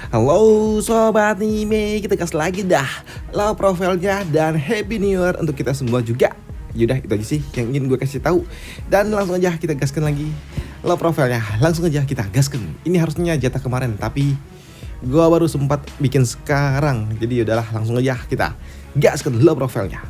Halo Sobat Anime, kita gas lagi dah lah profilnya dan Happy New Year untuk kita semua juga. Yaudah itu aja sih yang ingin gue kasih tahu. Dan langsung aja kita gaskan lagi lah profilnya, langsung aja kita gaskan. Ini harusnya jatah kemarin tapi gue baru sempat bikin sekarang. Jadi yaudahlah langsung aja kita gaskan lah profilnya.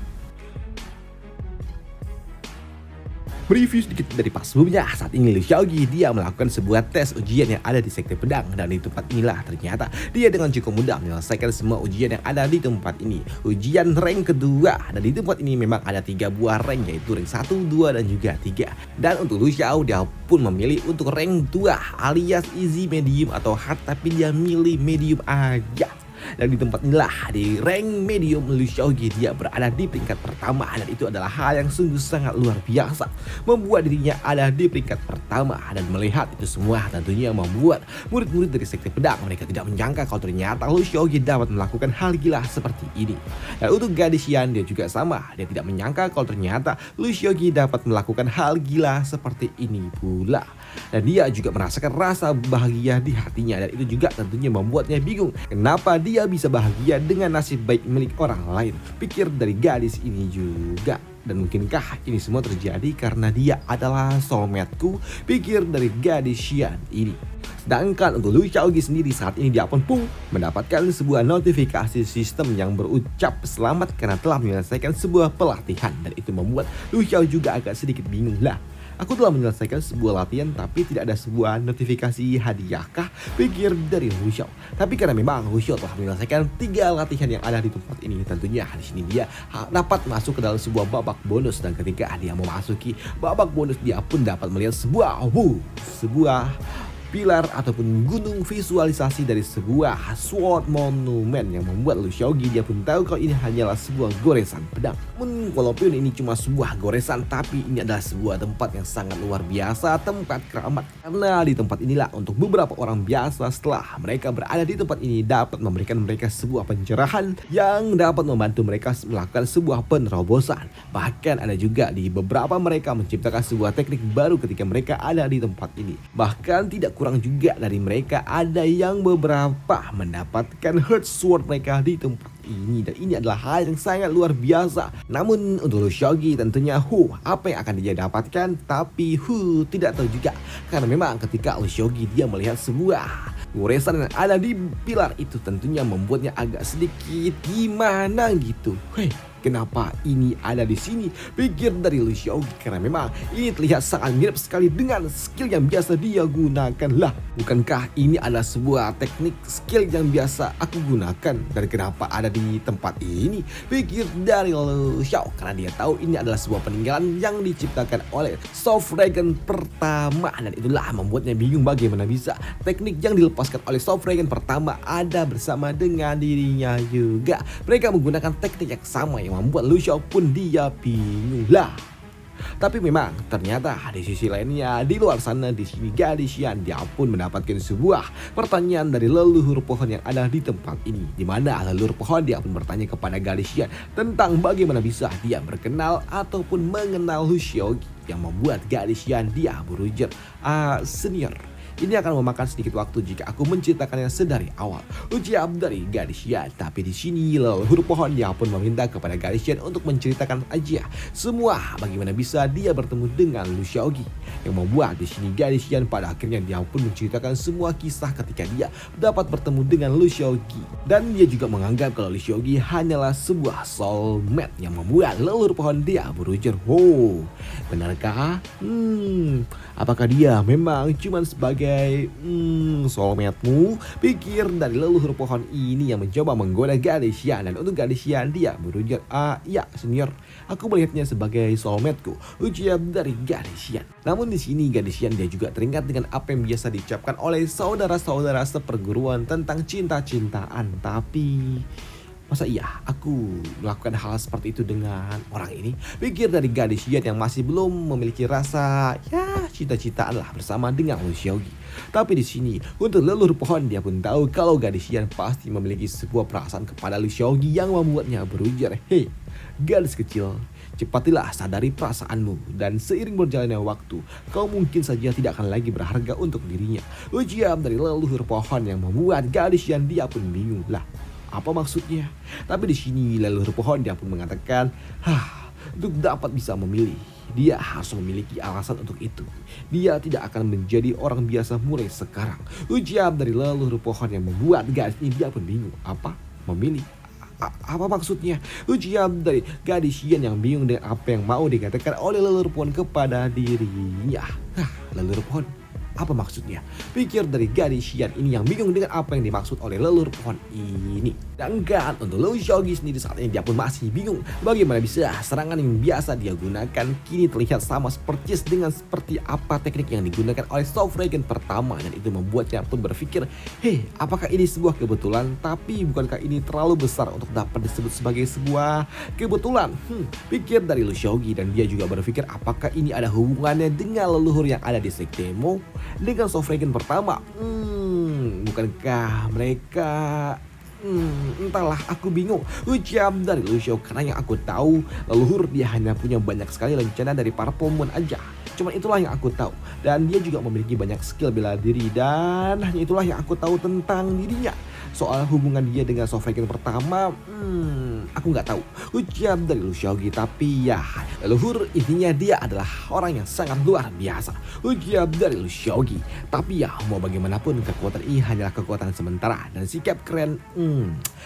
Review sedikit dari pas sebelumnya. Saat ini Liu Xiaoqi dia melakukan sebuah tes ujian yang ada di sekte pedang, dan di tempat inilah ternyata dia dengan cukup mudah menyelesaikan semua ujian yang ada di tempat ini. Ujian rank kedua, dan di tempat ini memang ada 3 buah rank, yaitu rank 1, 2 dan juga 3. Dan untuk Liu Xiao dia pun memilih untuk rank 2 alias easy medium atau hard, tapi dia milih medium aja. Dan di tempat inilah di rank medium Liu Xiaoqi dia berada di peringkat pertama, dan itu adalah hal yang sungguh sangat luar biasa, membuat dirinya ada di peringkat pertama. Dan melihat itu semua tentunya membuat murid-murid dari sekte pedang mereka tidak menyangka kalau ternyata Liu Xiaoqi dapat melakukan hal gila seperti ini. Dan untuk gadis Xian dia juga sama, dia tidak menyangka kalau ternyata Liu Xiaoqi dapat melakukan hal gila seperti ini pula. Dan dia juga merasakan rasa bahagia di hatinya, dan itu juga tentunya membuatnya bingung kenapa dia bisa bahagia dengan nasib baik milik orang lain. Pikir dari gadis ini juga. Dan mungkinkah ini semua terjadi karena dia adalah soulmate-ku? Pikir dari gadis Xian ini. Sedangkan untuk Liu Xiaoqi sendiri saat ini dia pun mendapatkan sebuah notifikasi sistem yang berucap selamat karena telah menyelesaikan sebuah pelatihan. Dan itu membuat Liu Xiao juga agak sedikit bingung lah. Aku telah menyelesaikan sebuah latihan tapi tidak ada sebuah notifikasi hadiahkah? Pikir dari Liu Xiao. Tapi karena memang Liu Xiao telah menyelesaikan 3 latihan yang ada di tempat ini, tentunya di sini dia dapat masuk ke dalam sebuah babak bonus. Dan ketika dia memasuki babak bonus, dia pun dapat melihat sebuah pilar ataupun gunung visualisasi dari sebuah sword monumen yang membuat Liu Xiaoqi dia pun tahu kalau ini hanyalah sebuah goresan pedang. Walaupun ini cuma sebuah goresan, tapi ini adalah sebuah tempat yang sangat luar biasa, tempat keramat. Karena di tempat inilah untuk beberapa orang biasa setelah mereka berada di tempat ini dapat memberikan mereka sebuah pencerahan yang dapat membantu mereka melakukan sebuah penerobosan. Bahkan ada juga di beberapa mereka menciptakan sebuah teknik baru ketika mereka ada di tempat ini. Bahkan tidak kurang juga dari mereka ada yang beberapa mendapatkan Heart Sword mereka di tempat ini, dan ini adalah hal yang sangat luar biasa. Namun untuk Liu Xiaoqi tentunya apa yang akan dia dapatkan, tapi tidak tahu juga, karena memang ketika Liu Xiaoqi dia melihat sebuah goresan yang ada di pilar itu tentunya membuatnya agak sedikit gimana gitu. Kenapa ini ada di sini? Pikir dari Liu Xiaoqi, karena memang ini terlihat sangat mirip sekali dengan skill yang biasa dia gunakan lah. Bukankah ini adalah sebuah teknik skill yang biasa aku gunakan? Dan kenapa ada di tempat ini? Pikir dari Liu Xiao, karena dia tahu ini adalah sebuah peninggalan yang diciptakan oleh Soft Dragon pertama. Dan itulah membuatnya bingung bagaimana bisa teknik yang dilepaskan oleh Soft Dragon pertama ada bersama dengan dirinya juga. Mereka menggunakan teknik yang sama yang membuat Liu Xiao pun dia bingung lah. Tapi memang ternyata di sisi lainnya di luar sana di sini gadis Xian dia pun mendapatkan sebuah pertanyaan dari leluhur pohon yang ada di tempat ini, di mana leluhur pohon dia pun bertanya kepada gadis Xian tentang bagaimana bisa dia berkenal ataupun mengenal Liu Xiaoqi, yang membuat gadis Xian dia berujar senior. Ini akan memakan sedikit waktu jika aku menceritakannya sedari awal, ujar dari gadis Xian. Tapi di sini leluhur pohon dia pun meminta kepada gadis Xian untuk menceritakan aja semua bagaimana bisa dia bertemu dengan Liu Xiaoqi, yang membuat di sini gadis Xian pada akhirnya dia pun menceritakan semua kisah ketika dia dapat bertemu dengan Liu Xiaoqi. Dan dia juga menganggap kalau Liu Xiaoqi hanyalah sebuah soulmate, yang membuat leluhur pohon dia berujar, benarkah? Apakah dia memang cuma sebagai soulmate-mu? Pikir dari leluhur pohon ini yang mencoba menggoda gadis Xian. Dan untuk gadis Xian dia berujar, ya senior, aku melihatnya sebagai soulmate-ku, ujar dari gadis Xian. Namun di sini gadis Xian dia juga teringat dengan apa yang biasa diucapkan oleh saudara-saudara seperguruan tentang cinta-cintaan. Tapi masa iya aku melakukan hal seperti itu dengan orang ini? Pikir dari gadis Xian yang masih belum memiliki rasa cinta-cintaan lah bersama dengan Liu Xiaoqi. Tapi di sini untuk leluhur pohon dia pun tahu kalau gadis Xian pasti memiliki sebuah perasaan kepada Liu Xiaoqi yang membuatnya berujar, gadis kecil, Cepatilah sadari perasaanmu dan seiring berjalannya waktu, kau mungkin saja tidak akan lagi berharga untuk dirinya. Ujian dari leluhur pohon yang membuat gadis yang dia pun bingung. Lah, apa maksudnya? Tapi di sini leluhur pohon dia pun mengatakan, untuk dapat bisa memilih, dia harus memiliki alasan untuk itu. Dia tidak akan menjadi orang biasa mulai sekarang. Ujian dari leluhur pohon yang membuat gadis ini dia pun bingung. Apa? Memilih? Apa maksudnya? Ujian dari gadis yang bingung dengan apa yang mau dikatakan oleh leluhur pohon kepada dirinya. Leluhur pohon, apa maksudnya? Pikir dari gadis ini yang bingung dengan apa yang dimaksud oleh leluhur pohon ini. Sedangkan untuk Liu Xiaoqi sendiri saat ini dia pun masih bingung bagaimana bisa serangan yang biasa dia gunakan kini terlihat sama persis dengan seperti apa teknik yang digunakan oleh Soft Dragon pertama, dan itu membuatnya pun berpikir, apakah ini sebuah kebetulan? Tapi bukankah ini terlalu besar untuk dapat disebut sebagai sebuah kebetulan? Pikir dari Liu Xiaoqi, dan dia juga berpikir apakah ini ada hubungannya dengan leluhur yang ada di sekte Mo dengan Soft Dragon pertama? Bukankah mereka... entahlah, aku bingung. Ucap dari Liu Xiao, karena yang aku tahu leluhur dia hanya punya banyak sekali rencana dari para pemuda aja. Cuman itulah yang aku tahu. Dan dia juga memiliki banyak skill bela diri, dan hanya itulah yang aku tahu tentang dirinya. Soal hubungan dia dengan Soft Dragon pertama, aku nggak tahu. Ucap dari Liu Xiaoqi, tapi ya leluhur intinya dia adalah orang yang sangat luar biasa. Ucap dari Liu Xiaoqi, tapi ya mau bagaimanapun kekuatan ini hanyalah kekuatan sementara, dan sikap keren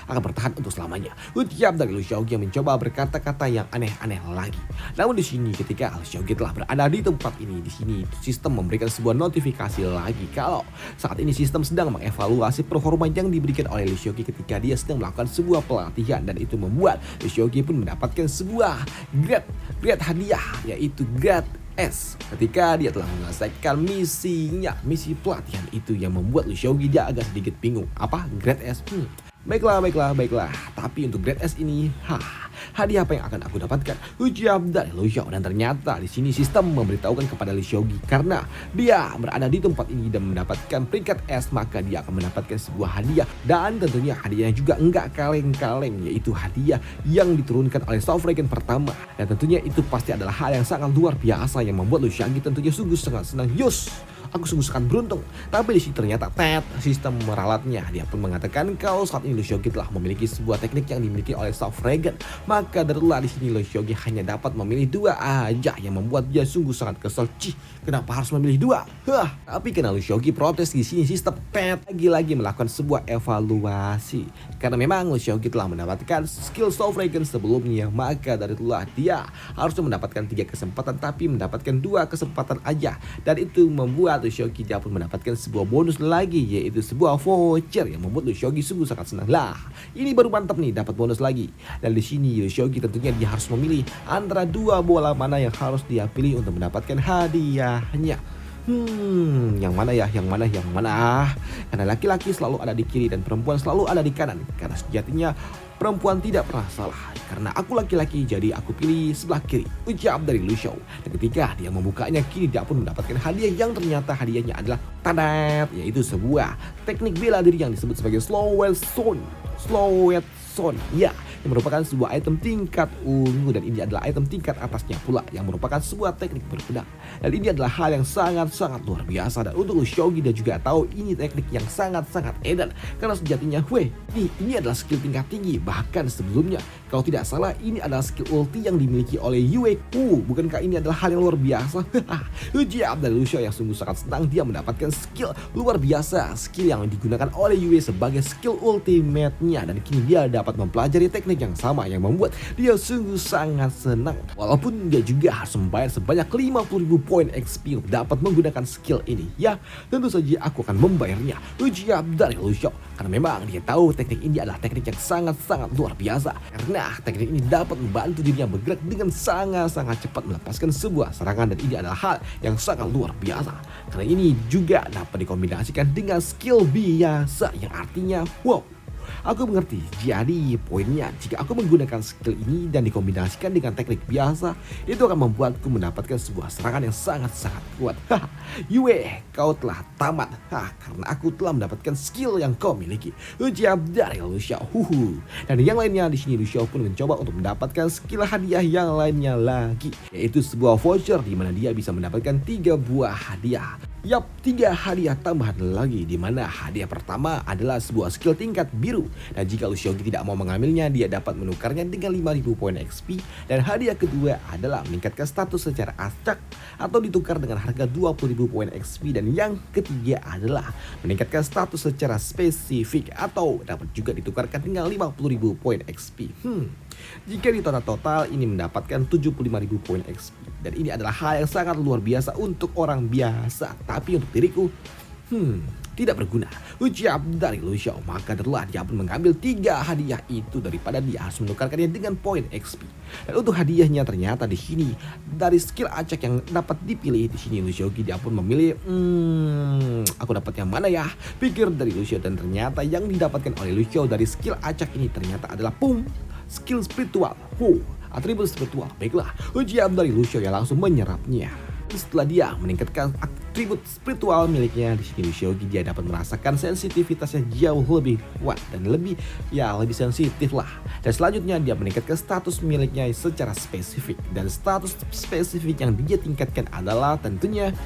akan bertahan untuk selamanya. Ucap dari Liu Xiaoqi yang mencoba berkata-kata yang aneh-aneh lagi. Namun di sini ketika Liu Xiaoqi telah berada di tempat ini, di sini sistem memberikan sebuah notifikasi lagi kalau saat ini sistem sedang mengevaluasi performa yang diberikan oleh Liu Xiaoqi ketika dia sedang melakukan sebuah pelatihan, dan itu membuat Liu Xiaoqi pun mendapatkan sebuah grade hadiah, yaitu grade S ketika dia telah menyelesaikan misi pelatihan itu, yang membuat Liu Xiaoqi dia agak sedikit bingung. Apa grade S? Baiklah. Tapi untuk grade S ini, hadiah apa yang akan aku dapatkan? Ucap dari Liu Xiao, dan ternyata di sini sistem memberitahukan kepada Liu Xiaoqi karena dia berada di tempat ini dan mendapatkan peringkat S, maka dia akan mendapatkan sebuah hadiah, dan tentunya hadiahnya juga enggak kaleng-kaleng, yaitu hadiah yang diturunkan oleh Soft Dragon pertama, dan tentunya itu pasti adalah hal yang sangat luar biasa yang membuat Liu Xiaoqi tentunya sungguh sangat senang. Aku sungguh sangat beruntung. Tapi di sini ternyata sistem meralatnya. Dia pun mengatakan kalau saat ini Liu Xiaoqi telah memiliki sebuah teknik yang dimiliki oleh Soft Dragon. Maka darulah di sini Liu Xiaoqi hanya dapat memilih 2 aja, yang membuat dia sungguh sangat kesel. Kenapa harus memilih 2? Tapi karena Liu Xiaoqi protes, di sini sistem lagi-lagi melakukan sebuah evaluasi. Karena memang Liu Xiaoqi telah mendapatkan skill Soft Dragon sebelumnya, maka darulah dia harus mendapatkan 3 kesempatan tapi mendapatkan 2 kesempatan aja, dan itu membuat Liu Xiaoqi dia pun mendapatkan sebuah bonus lagi, yaitu sebuah voucher yang membuat Liu Xiaoqi sungguh sangat senang. Lah, ini baru mantap nih, dapat bonus lagi. Dan di sini Liu Xiaoqi tentunya dia harus memilih antara 2 bola mana yang harus dia pilih untuk mendapatkan hadiahnya. Yang mana ya? Karena laki-laki selalu ada di kiri dan perempuan selalu ada di kanan. Karena sejatinya perempuan tidak pernah salah. Karena aku laki-laki, jadi aku pilih sebelah kiri. Ucap dari Liu Xiao. Dan ketika dia membukanya, kini dia pun mendapatkan hadiah yang ternyata hadiahnya adalah yaitu sebuah teknik bela diri yang disebut sebagai Slowet Zone. Ya, yang merupakan sebuah item tingkat ungu, dan ini adalah item tingkat atasnya pula yang merupakan sebuah teknik berpedang. Dan ini adalah hal yang sangat-sangat luar biasa, dan untuk Liu Xiaoqi dia juga tahu ini teknik yang sangat-sangat edan, karena sejatinya ini adalah skill tingkat tinggi. Bahkan sebelumnya kalau tidak salah ini adalah skill ulti yang dimiliki oleh Yue. Bukankah ini adalah hal yang luar biasa? Ujian dari Liu Xiao yang sungguh sangat senang dia mendapatkan skill luar biasa, skill yang digunakan oleh Yue sebagai skill ultimate-nya, dan kini dia dapat mempelajari teknik yang sama yang membuat dia sungguh sangat senang. Walaupun dia juga harus membayar sebanyak 50.000 poin XP untuk dapat menggunakan skill ini. Ya, tentu saja aku akan membayarnya. Ujian dari Liu Xiao, karena memang dia tahu teknik ini adalah teknik yang sangat-sangat luar biasa. Karena teknik ini dapat membantu dirinya bergerak dengan sangat-sangat cepat melepaskan sebuah serangan, dan ini adalah hal yang sangat luar biasa. Karena ini juga dapat dikombinasikan dengan skill biasa yang artinya Aku mengerti. Jadi poinnya, jika aku menggunakan skill ini dan dikombinasikan dengan teknik biasa, itu akan membuatku mendapatkan sebuah serangan yang sangat-sangat kuat. Haha, Yue, kau telah tamat. Karena aku telah mendapatkan skill yang kau miliki. Ujar dari Lu Xiao. Dan yang lainnya di sini Lu Xiao pun mencoba untuk mendapatkan skill hadiah yang lainnya lagi, yaitu sebuah voucher di mana dia bisa mendapatkan 3 buah hadiah. Yap, 3 hadiah tambahan lagi, di mana hadiah pertama adalah sebuah skill tingkat biru. Dan jika Lu Xiaogi tidak mau mengambilnya, dia dapat menukarnya dengan 5.000 poin XP. Dan hadiah kedua adalah meningkatkan status secara acak atau ditukar dengan harga 20.000 poin XP. Dan yang ketiga adalah meningkatkan status secara spesifik atau dapat juga ditukarkan dengan 50.000 poin XP. Jika di total ini mendapatkan 75.000 poin XP. Dan ini adalah hal yang sangat luar biasa untuk orang biasa. Tapi untuk diriku, tidak berguna. Ucap dari Lu Xiao. Maka adalah dia pun mengambil 3 hadiah itu daripada dia harus menukarkannya dengan poin XP. Dan untuk hadiahnya ternyata di sini dari skill acak yang dapat dipilih di sini Lu Xiaogi dia pun memilih aku dapat yang mana ya? Pikir dari Lu Xiao, dan ternyata yang didapatkan oleh Lu Xiao dari skill acak ini ternyata adalah skill spiritual. Atribut spiritual. Baiklah, ujian dari Lu Xiao yang langsung menyerapnya. Setelah dia meningkatkan atribut spiritual miliknya, di sini Lu Xiaogi dia dapat merasakan sensitivitasnya jauh lebih kuat dan lebih sensitif lah. Dan selanjutnya dia meningkatkan status miliknya secara spesifik, dan status spesifik yang dia tingkatkan adalah tentunya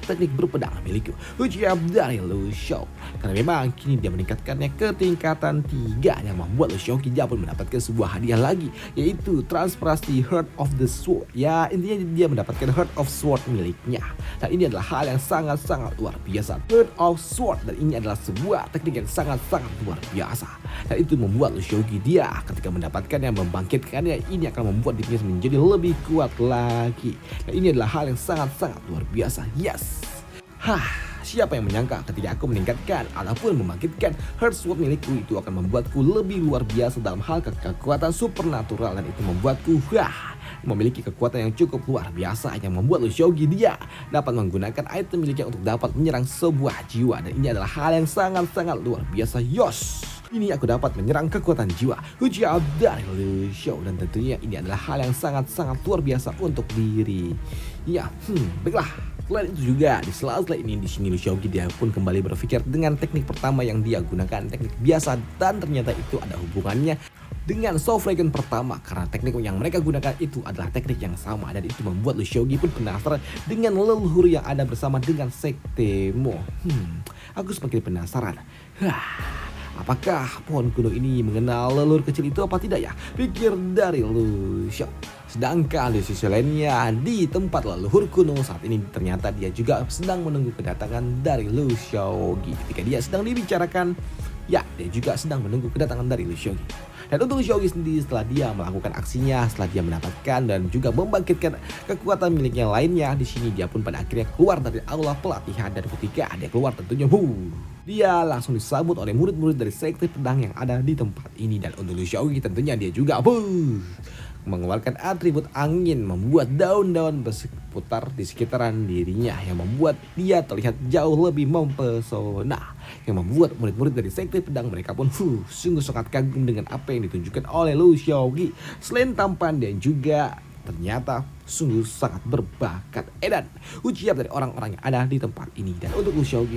teknik berpedang milikku. Ujian dari Lu Xiao. Karena memang kini dia meningkatkannya ke tingkatan 3 yang membuat Lu Xiaogi dia pun mendapatkan sebuah hadiah lagi, yaitu transparansi Heart of the Sword. Ya, intinya dia mendapatkan Heart of Sword miliknya. Dan ini adalah hal yang sangat-sangat luar biasa. Heart of Sword, dan ini adalah sebuah teknik yang sangat-sangat luar biasa. Dan itu membuat Lu Xiaogi dia ketika mendapatkannya, membangkitkannya, ini akan membuat dirinya menjadi lebih kuat lagi. Dan ini adalah hal yang sangat-sangat luar biasa. Yes. Siapa yang menyangka ketika aku meningkatkan ataupun membangkitkan Heart Sword milikku itu akan membuatku lebih luar biasa dalam hal kekuatan supernatural, dan itu membuatku memiliki kekuatan yang cukup luar biasa yang membuat Lu Xiaogi dia dapat menggunakan item miliknya untuk dapat menyerang sebuah jiwa. Dan ini adalah hal yang sangat-sangat luar biasa. Ini aku dapat menyerang kekuatan jiwa. Ujian dari Lu Xiao, dan tentunya ini adalah hal yang sangat-sangat luar biasa untuk diri. Baiklah. Selain itu juga di sela-sela ini di sini Lu Xiaogi dia pun kembali berpikir dengan teknik pertama yang dia gunakan, teknik biasa, dan ternyata itu ada hubungannya dengan Soul Dragon pertama, karena teknik yang mereka gunakan itu adalah teknik yang sama, dan itu membuat Lu Xiaogi pun penasaran dengan leluhur yang ada bersama dengan Sekte Mo. Aku semakin penasaran. Apakah pohon kuno ini mengenal leluhur kecil itu apa tidak ya? Pikir dari Lu Xiao. Sedangkan di sisi lainnya, di tempat leluhur kuno saat ini ternyata dia juga sedang menunggu kedatangan dari Lu Xiaogi. Ketika dia sedang dibicarakan, dia juga sedang menunggu kedatangan dari Lu Xiaogi. Dan untuk Lu Xiaogi sendiri, setelah dia melakukan aksinya, setelah dia mendapatkan dan juga membangkitkan kekuatan miliknya lainnya, di sini dia pun pada akhirnya keluar dari aula pelatihan. Dan ketika dia keluar tentunya dia langsung disambut oleh murid-murid dari sekte pedang yang ada di tempat ini. Dan untuk Lu Xiaogi tentunya dia juga mengeluarkan atribut angin, membuat daun-daun berputar di sekitaran dirinya yang membuat dia terlihat jauh lebih mempesona, yang membuat murid-murid dari sekte pedang mereka pun sungguh sangat kagum dengan apa yang ditunjukkan oleh Lu Xiaogi. Selain tampan dan juga ternyata sungguh sangat berbakat edan, ujian dari orang-orang yang ada di tempat ini. Dan untuk Lu Xiaogi,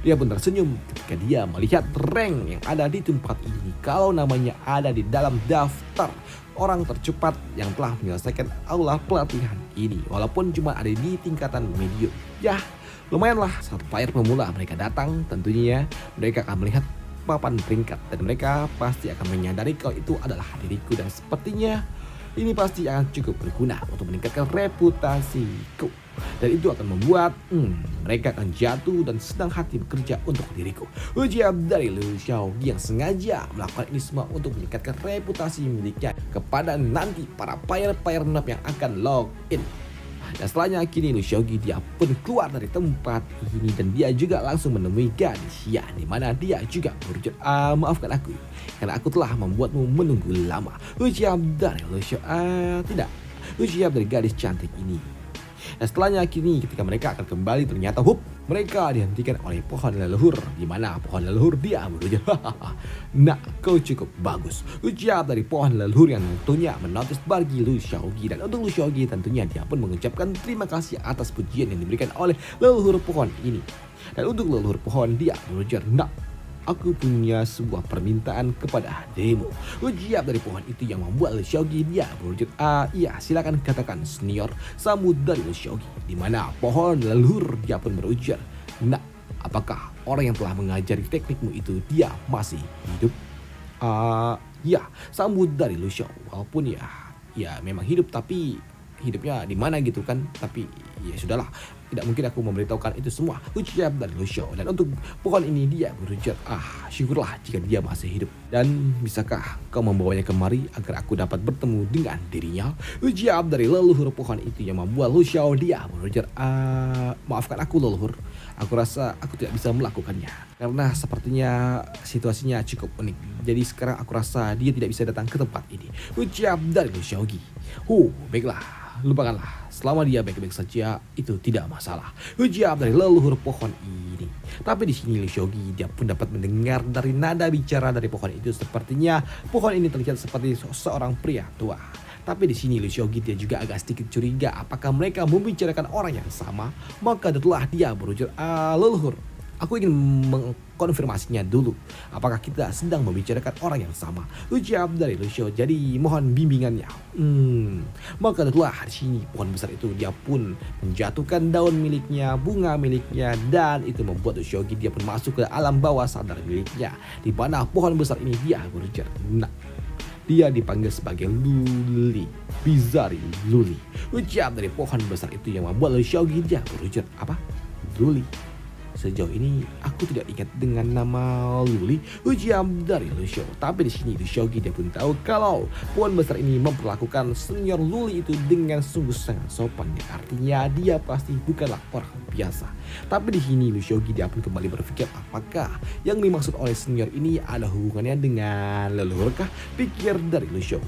dia pun tersenyum ketika dia melihat rank yang ada di tempat ini, kalau namanya ada di dalam daftar orang tercepat yang telah menyelesaikan aula pelatihan ini, walaupun cuma ada di tingkatan medium. Lumayanlah, saat player pemula mereka datang, tentunya mereka akan melihat papan peringkat dan mereka pasti akan menyadari kalau itu adalah diriku, dan sepertinya ini pasti akan cukup berguna untuk meningkatkan reputasiku. Dan itu akan membuat mereka akan jatuh dan senang hati bekerja untuk diriku. Ujian dari Lu Xiaogi yang sengaja melakukan ini semua untuk meningkatkan reputasi miliknya kepada nanti para player-player noob yang akan login. Dan setelahnya kini Lu Xiaogi dia pun keluar dari tempat ini, dan dia juga langsung menemui gadis di mana dia juga berujar, maafkan aku karena aku telah membuatmu menunggu lama. Ujian dari Lu Xiao, tidak, ujian dari gadis cantik ini. Dan setelahnya kini ketika mereka akan kembali ternyata Mereka dihentikan oleh pohon leluhur, di mana pohon leluhur dia berujar, "Nah, kau cukup bagus," ucap dari pohon leluhur yang tentunya menotis bagi Lu Xiaogi. Dan untuk Lu Xiaogi tentunya dia pun mengucapkan terima kasih atas pujian yang diberikan oleh leluhur pohon ini. Dan untuk leluhur pohon dia berujar, "Nah, aku punya sebuah permintaan kepada dirimu," ucap dari pohon itu yang membuat Lu Xiaogi dia berujar, "Iya, silakan katakan senior," sambut dari Lu Xiaogi. Di mana pohon leluhur dia pun berujar, "Nah, apakah orang yang telah mengajari teknikmu itu dia masih hidup?" Ya, sambut dari Lu Xiao. Walaupun ya memang hidup, tapi hidupnya di mana gitu kan. Tapi ya sudahlah, tidak mungkin aku memberitahukan itu semua, ucap dari Lu Xiao. Dan untuk pohon ini dia berujar, syukurlah jika dia masih hidup. Dan bisakah kau membawanya kemari agar aku dapat bertemu dengan dirinya, ucap dari leluhur pohon itu yang membuat Lu Xiao dia berujar, maafkan aku leluhur, aku rasa aku tidak bisa melakukannya karena sepertinya situasinya cukup unik. Jadi sekarang aku rasa dia tidak bisa datang ke tempat ini, ucap dari Lu Xiaogi. Baiklah, lupakanlah. Selama dia baik-baik saja, itu tidak masalah, ucap dari leluhur pohon ini. Tapi di sini Lu Xiaogi dia pun dapat mendengar dari nada bicara dari pohon itu. Sepertinya pohon ini terlihat seperti seorang pria tua. Tapi di sini Lu Xiaogi dia juga agak sedikit curiga apakah mereka membicarakan orang yang sama. Maka setelah dia berujar, leluhur, aku ingin mengkonfirmasinya dulu. Apakah kita sedang membicarakan orang yang sama? Ucap dari Lu Xiao. Jadi mohon bimbingannya. Maka setelah di sini pohon besar itu dia pun menjatuhkan daun miliknya, bunga miliknya, dan itu membuat Lu Xiaogi dia pun masuk ke alam bawah sadar miliknya. Di mana pohon besar ini dia berujar, "Nah, dia dipanggil sebagai Luli, Bizarre Luli," ucap dari pohon besar itu yang membuat Lu Xiaogi dia berujar, "Apa? Luli? Sejauh ini aku tidak ingat dengan nama Luli," ucap dari Lu Xiao. Tapi di sini Lu Xiaogi dia pun tahu kalau pohon besar ini memperlakukan senior Luli itu dengan sungguh sangat sopan. Artinya dia pasti bukanlah orang biasa. Tapi di sini Lu Xiaogi dia pun kembali berpikir apakah yang dimaksud oleh senior ini ada hubungannya dengan leluhurkah? Pikir dari Lu Xiao.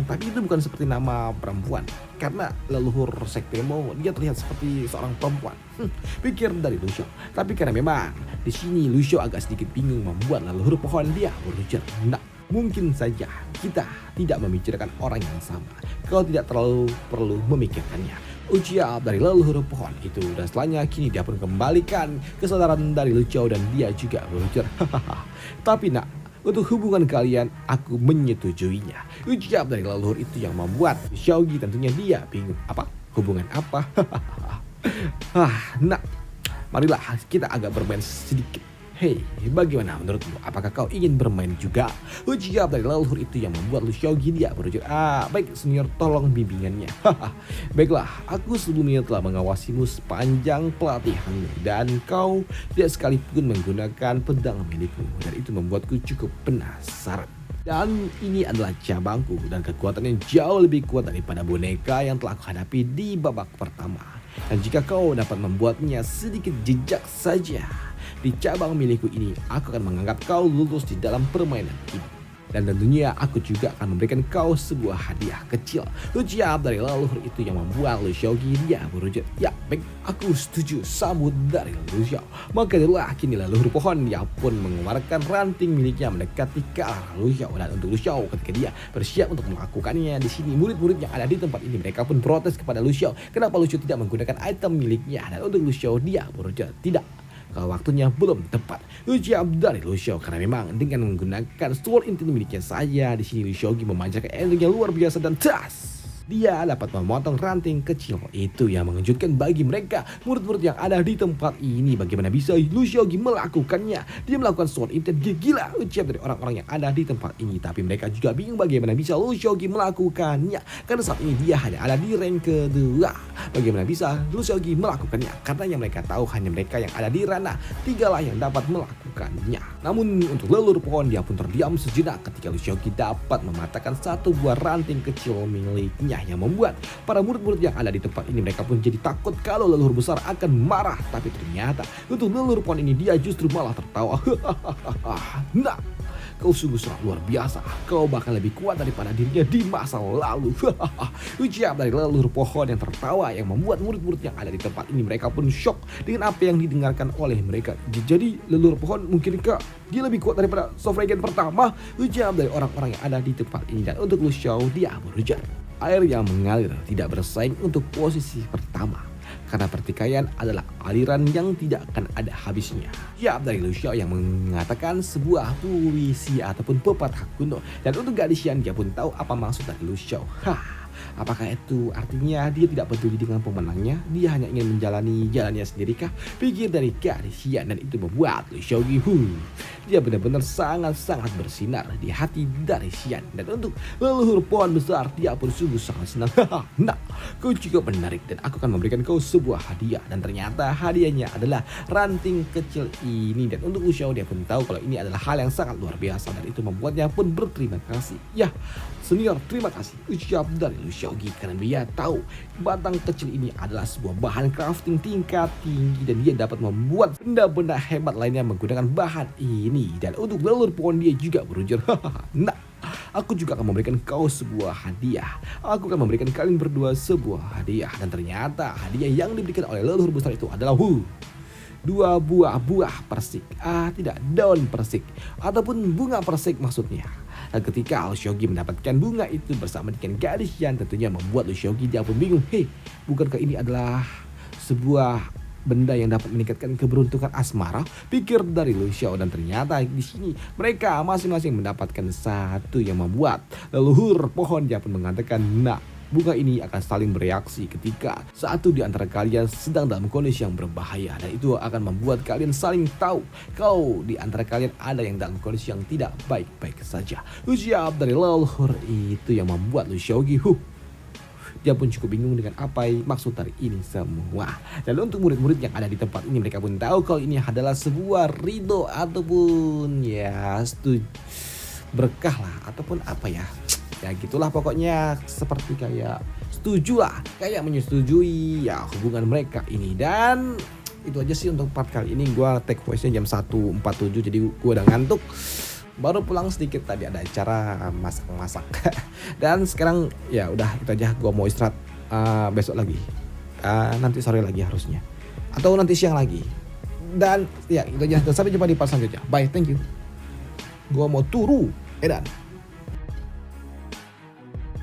Tapi itu bukan seperti nama perempuan. Karena leluhur sekte Mo dia terlihat seperti seorang perempuan. Pikir dari Lu Xiao. Tapi karena memang di sini Lu Xiao agak sedikit bingung membuat leluhur pohon dia berujar, "Nah, mungkin saja kita tidak membicarakan orang yang sama. Kau tidak terlalu perlu memikirkannya," ucap dari leluhur pohon itu. Dan setelahnya kini dia pun kembalikan kesadaran dari Lu Xiao dan dia juga berujar, "Tapi nak, untuk hubungan kalian aku menyetujuinya," ucap dari leluhur itu yang membuat Lu Xiaogi tentunya dia bingung. Apa? Hubungan apa? Nah, marilah kita agak bermain sedikit. Hei, bagaimana menurutmu? Apakah kau ingin bermain juga? Ucap dari leluhur itu yang membuat Lu Xiaogi dia berujar, baik senior, tolong bimbingannya. Baiklah, aku sebelumnya telah mengawasimu sepanjang pelatihanmu dan kau tidak sekalipun menggunakan pedang milikmu, dan itu membuatku cukup penasaran. Dan ini adalah cabangku dan kekuatannya jauh lebih kuat daripada boneka yang telah kuhadapi di babak pertama. Dan jika kau dapat membuatnya sedikit jejak saja di cabang milikku ini, aku akan menganggap kau lulus di dalam permainan ini. Dan tentunya aku juga akan memberikan kau sebuah hadiah kecil, ucap dari leluhur itu yang membuat Lu Xiaogi dia berujar, "Ya baik, aku setuju," sambut dari Lu Xiao. Maka itulah kini leluhur pohon dia pun mengeluarkan ranting miliknya mendekati ke arah Lu Xiao. Dan untuk Lu Xiao ketika dia bersiap untuk melakukannya, di sini murid-murid yang ada di tempat ini mereka pun protes kepada Lu Xiao. Kenapa Lu Xiao tidak menggunakan item miliknya? Dan untuk Lu Xiao dia berujar, "Tidak, kalau waktunya belum tepat," ucap dari Lu Xiao. Karena memang dengan menggunakan sword inti miliknya saja, di sini Lu Xiaogi memancarkan energi yang luar biasa dan tas. Dia dapat memotong ranting kecil itu yang mengejutkan bagi mereka murid-murid yang ada di tempat ini. Bagaimana bisa Lu Xiaogi melakukannya? Dia melakukan sword intent gila, ucap dari orang-orang yang ada di tempat ini. Tapi mereka juga bingung bagaimana bisa Lu Xiaogi melakukannya, karena saat ini dia hanya ada di rank kedua. Bagaimana bisa Lu Xiaogi melakukannya? Karena yang mereka tahu hanya mereka yang ada di ranah 3 lah yang dapat melakukannya. Namun untuk leluhur pohon dia pun terdiam sejenak ketika Lu Xiaogi dapat mematahkan satu buah ranting kecil miliknya, yang membuat para murid-murid yang ada di tempat ini mereka pun jadi takut kalau leluhur besar akan marah. Tapi ternyata untuk leluhur pohon ini dia justru malah tertawa. Nah, Kau sungguh sangat luar biasa. Kau bahkan lebih kuat daripada dirinya di masa lalu. Ucap dari leluhur pohon yang tertawa yang membuat murid-murid yang ada di tempat ini mereka pun shock dengan apa yang didengarkan oleh mereka. Jadi leluhur pohon mungkinkah dia lebih kuat daripada Sofragen pertama? Ucap dari orang-orang yang ada di tempat ini. Dan untuk Lu Xiao dia berujar, air yang mengalir tidak bersaing untuk posisi pertama. Karena pertikaian adalah aliran yang tidak akan ada habisnya. Ya, dari Lu Xiao yang mengatakan sebuah puisi ataupun pepatah kuno. Dan untuk gadis Xian dia pun tahu apa maksud dari Lu Xiao. Apakah itu artinya dia tidak peduli dengan pemenangnya? Dia hanya ingin menjalani jalannya sendiri kah? Pikir dari gadis Xian, dan itu membuat Lu Xiao dia benar-benar sangat-sangat bersinar di hati dari Xian. Dan untuk leluhur pohon besar dia pun sungguh sangat senang. Nah, kau cukup menarik dan aku akan memberikan kau sebuah hadiah. Dan ternyata hadiahnya adalah ranting kecil ini. Dan untuk Lu Xiao dia pun tahu kalau ini adalah hal yang sangat luar biasa. Dan itu membuatnya pun berterima kasih. Ya, senior, terima kasih, ucap dari Lu Xiaogi, karena dia tahu batang kecil ini adalah sebuah bahan crafting tingkat tinggi dan dia dapat membuat benda-benda hebat lainnya menggunakan bahan ini. Dan untuk leluhur pohon dia juga berujar, nah, aku juga akan memberikan kau sebuah hadiah. Aku akan memberikan kalian berdua sebuah hadiah. Dan ternyata hadiah yang diberikan oleh leluhur besar itu adalah 2 buah persik. Tidak, daun persik ataupun bunga persik maksudnya. Dan ketika Lu Xiaogi mendapatkan bunga itu bersama dengan gadis yang tentunya membuat Lu Xiaogi dia pun bingung. Bukankah ini adalah sebuah benda yang dapat meningkatkan keberuntungan asmara? Pikir dari Lu Xiao. Dan ternyata di sini mereka masing-masing mendapatkan satu yang membuat leluhur pohon dia pun mengatakan, nah, bunga ini akan saling bereaksi ketika satu di antara kalian sedang dalam kondisi yang berbahaya. Dan itu akan membuat kalian saling tahu kalau di antara kalian ada yang dalam kondisi yang tidak baik-baik saja. Ucap dari leluhur itu yang membuat Lu Xiaogi dia pun cukup bingung dengan apa maksud dari ini semua. Dan untuk murid-murid yang ada di tempat ini mereka pun tahu kalau ini adalah sebuah ridho ataupun ya berkah lah ataupun apa ya. Ya gitulah pokoknya, seperti kayak setuju lah, kayak menyetujui ya hubungan mereka ini. Dan itu aja sih untuk part kali ini. Gue take voice-nya jam 1.47 jadi gue udah ngantuk. Baru pulang sedikit, tadi ada acara masak-masak. Dan sekarang ya udah itu aja, gue mau istirahat. Besok lagi, nanti sore lagi harusnya, atau nanti siang lagi. Dan ya itu aja, sampai jumpa di part selanjutnya. Bye, thank you. Gue mau turu, edan.